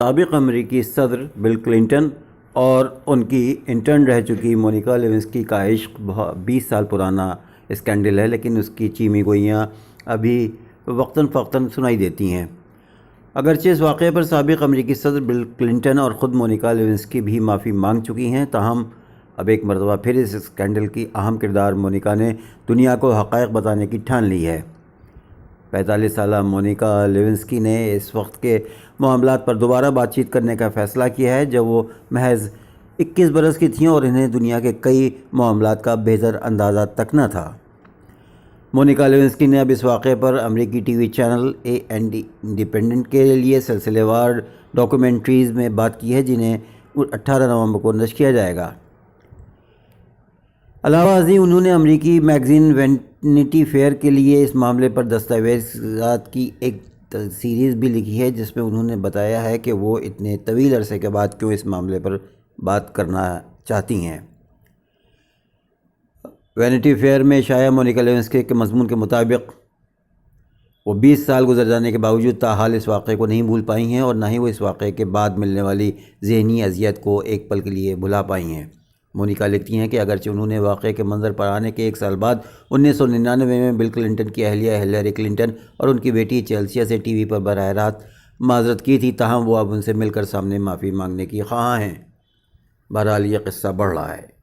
سابق امریکی صدر بل کلنٹن اور ان کی انٹرن رہ چکی مونیکا لیونسکی کا عشق 20 سال پرانا اسکینڈل ہے، لیکن اس کی چیمی گوئیاں ابھی وقتاً فوقتاً سنائی دیتی ہیں۔ اگرچہ اس واقعے پر سابق امریکی صدر بل کلنٹن اور خود مونیکا لیونسکی بھی معافی مانگ چکی ہیں، تاہم اب ایک مرتبہ پھر اس اسکینڈل کی اہم کردار مونیکا نے دنیا کو حقائق بتانے کی ٹھان لی ہے۔ 45 سالہ مونیکا لیونسکی نے اس وقت کے معاملات پر دوبارہ بات چیت کرنے کا فیصلہ کیا ہے جب وہ محض 21 برس کی تھیں اور انہیں دنیا کے کئی معاملات کا بہتر اندازہ تک نہ تھا۔ مونیکا لیونسکی نے اب اس واقعے پر امریکی ٹی وی چینل انڈیپینڈنٹ کے لیے سلسلے وار ڈاکومنٹریز میں بات کی ہے، جنہیں 18 نومبر کو نشر کیا جائے گا۔ علاوہ ازیں انہوں نے امریکی میگزین وینٹی فیئر کے لیے اس معاملے پر دستاویزات کی ایک سیریز بھی لکھی ہے، جس میں انہوں نے بتایا ہے کہ وہ اتنے طویل عرصے کے بعد کیوں اس معاملے پر بات کرنا چاہتی ہیں۔ وینٹی فیئر میں شائع مونیکا لیونسکی کے مضمون کے مطابق وہ 20 سال گزر جانے کے باوجود تاحال اس واقعے کو نہیں بھول پائی ہیں اور نہ ہی وہ اس واقعے کے بعد ملنے والی ذہنی اذیت کو ایک پل کے لیے بھلا پائی ہیں۔ مونیکا لکھتی ہیں کہ اگرچہ انہوں نے واقعے کے منظر پر آنے کے 1 سال بعد 1999 میں بل کلنٹن کی اہلیہ ہلیری کلنٹن اور ان کی بیٹی چیلسیا سے ٹی وی پر براہ راست معذرت کی تھی، تاہم وہ اب ان سے مل کر سامنے معافی مانگنے کی خواہاں ہیں۔ بہرحال یہ قصہ بڑھ رہا ہے۔